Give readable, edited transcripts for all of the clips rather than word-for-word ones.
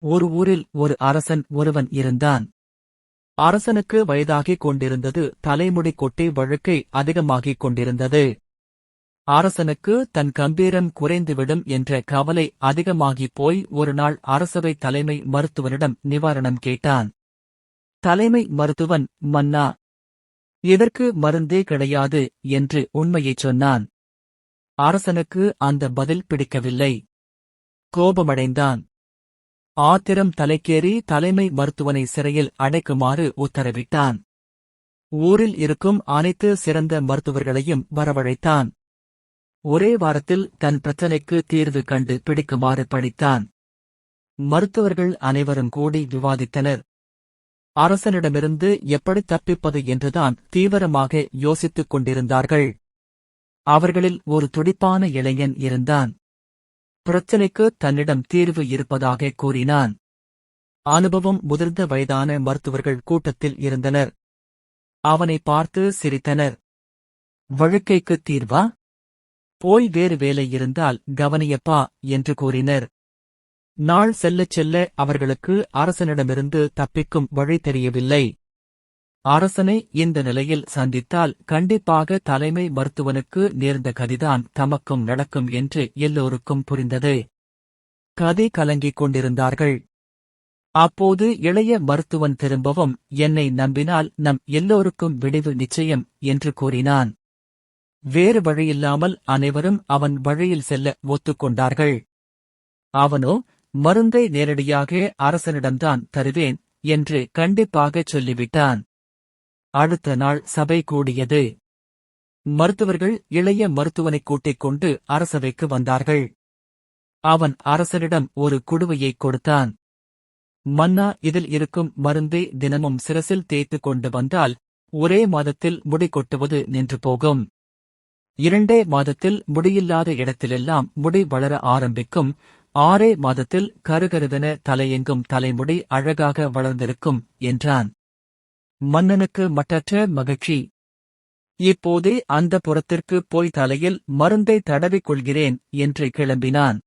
ஒரு ஊரில் ஒரு அரசன் ஒருவன் இருந்தான். அரசனுக்கு வயதாகிக் கொண்டிருந்தது. தலைமுடி கொட்டி வழுக்கை அதிகமாகிக் கொண்டிருந்தது. அரசனுக்கு தன் கம்பீரம் குறைந்துவிடும் என்ற கவலை அதிகமாகிப் போய் ஒருநாள் அரசவை தலைமை மருத்துவனிடம் நிவாரணம் கேட்டான். தலைமை மருத்துவன், மன்னா, இதற்கு மருந்தே கிடையாது என்று உண்மையைச் சொன்னான். அரசனுக்கு அந்த பதில் பிடிக்கவில்லை. கோபமடைந்தான். ஆத்திரம் தலைக்கேறி தலைமை மருத்துவனை சிறையில் அடைக்குமாறு உத்தரவிட்டான். ஊரில் இருக்கும் அனைத்து சிறந்த மருத்துவர்களையும் வரவழைத்தான். ஒரே வாரத்தில் தன் பிரச்சனைக்கு தீர்வு கண்டு பிடிக்குமாறு பணித்தான். மருத்துவர்கள் அனைவரும் கூடி விவாதித்தனர். அரசனிடமிருந்து எப்படி தப்பிப்பது என்றுதான் தீவிரமாக யோசித்துக் கொண்டிருந்தார்கள். அவர்களில் ஒரு துடிப்பான இளைஞன் இருந்தான். பிரச்சனைக்கு தன்னிடம் தீர்வு இருப்பதாக கூறினான். அனுபவம் முதிர்ந்த வயதான மருத்துவர்கள் கூட்டத்தில் இருந்தனர். அவனை பார்த்து சிரித்தனர். வழுக்கைக்கு தீர்வா? போய் வேறு வேலை இருந்தால் கவனியப்பா என்று கூறினர். நாள் செல்லச் செல்ல அவர்களுக்கு அரசனிடமிருந்து தப்பிக்கும் வழி தெரியவில்லை. அரசனை இந்த நிலையில் சந்தித்தால் கண்டிப்பாக தலைமை மருத்துவனுக்கு நேர்ந்த கதிதான் தமக்கும் நடக்கும் என்று எல்லோருக்கும் புரிந்தது. கதி கலங்கிக் கொண்டிருந்தார்கள். அப்போது இளைய மருத்துவன் திரும்பவும், என்னை நம்பினால் நம் எல்லோருக்கும் விடிவு நிச்சயம் என்று கூறினான். வேறு வழியில்லாமல் அனைவரும் அவன் வழியில் செல்ல ஒத்துக்கொண்டார்கள். அவனோ, மருந்தை நேரடியாக அரசனிடம்தான் தருவேன் என்று கண்டிப்பாகச் சொல்லிவிட்டான். அடுத்த நாள் சபை கூடியது. மருத்துவர்கள் இளைய மருத்துவனைக் கூட்டிக் கொண்டு அரசவைக்கு வந்தார்கள். அவன் அரசனிடம் ஒரு குடுவையைக் கொடுத்தான். மன்னா, இதில் இருக்கும் மருந்தை தினமும் சிரசில் தேய்த்துக் கொண்டு வந்தால் ஒரே மாதத்தில் முடி கொட்டுவது நின்று போகும். 2 மாதத்தில் முடியில்லாத இடத்திலெல்லாம் முடி வளர ஆரம்பிக்கும். 6 மாதத்தில் கருகருவென தலையெங்கும் தலைமுடி அழகாக வளர்ந்திருக்கும் என்றான். மன்னனுக்கு மட்டற்ற மகிழ்ச்சி. இப்போதே அந்த புறத்திற்கு போய் தலையில் மருந்தை தடவிக் கொள்கிறேன் என்று கிளம்பினான்.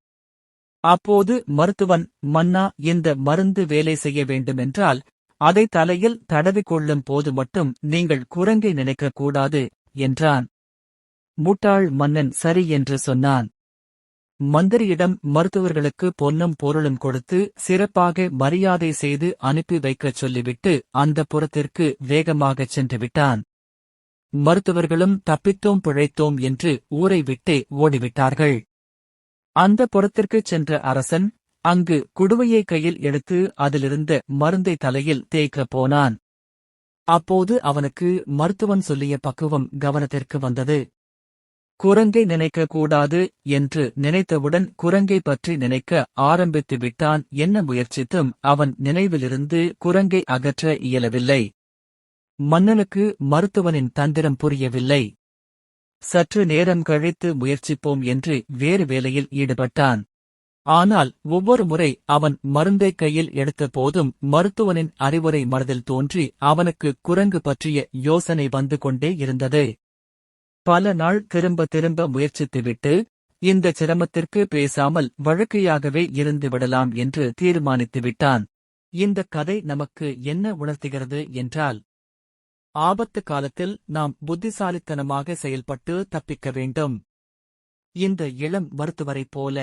அப்போது மருத்துவன், மன்னா, இந்த மருந்து வேலை செய்ய வேண்டுமென்றால் அதை தலையில் தடவிக் கொள்ளும் போது மட்டும் நீங்கள் குரங்கை நினைக்கக்கூடாது என்றான். முட்டாள் மன்னன் சரி என்று சொன்னான். மந்திரியிடம் மருத்துவர்களுக்கு பொன்னும் பொருளும் கொடுத்து சிறப்பாக மரியாதை செய்து அனுப்பி வைக்கச் சொல்லிவிட்டு அந்த புறத்திற்கு வேகமாகச் சென்றுவிட்டான். மருத்துவர்களும் தப்பித்தோம் பிழைத்தோம் என்று ஊரை விட்டே ஓடிவிட்டார்கள். அந்த புறத்திற்குச் சென்ற அரசன் அங்கு குடுவையை கையில் எடுத்து அதிலிருந்த மருந்தை தலையில் தேய்க்கப் போனான். அப்போது அவனுக்கு மருத்துவன் சொல்லிய பக்குவம் கவனத்திற்கு வந்தது. குரங்கை நினைக்கக்கூடாது என்று நினைத்தவுடன் குரங்கை பற்றி நினைக்க ஆரம்பித்து விட்டான். என்ன முயற்சித்தும் அவன் நினைவிலிருந்து குரங்கை அகற்ற இயலவில்லை. மன்னனுக்கு மருத்துவனின் தந்திரம் புரியவில்லை. சற்று நேரம் கழித்து முயற்சிப்போம் என்று வேறு வேலையில் ஈடுபட்டான். ஆனால் ஒவ்வொரு முறை அவன் மருந்தை கையில் எடுத்த போதும் மருத்துவனின் அறிவுரை மனதில் தோன்றி அவனுக்கு குரங்கு பற்றிய யோசனை வந்து கொண்டே இருந்தது. பல நாள் திரும்ப திரும்ப முயற்சித்துவிட்டு இந்த சிரமத்திற்கு பேசாமல் வழக்கையாகவே இருந்து விடலாம் என்று தீர்மானித்துவிட்டான். இந்த கதை நமக்கு என்ன உணர்த்துகிறது என்றால், ஆபத்து காலத்தில் நாம் புத்திசாலித்தனமாக செயல்பட்டு தப்பிக்க வேண்டும். இந்த இளம் மருத்துவரைப் போல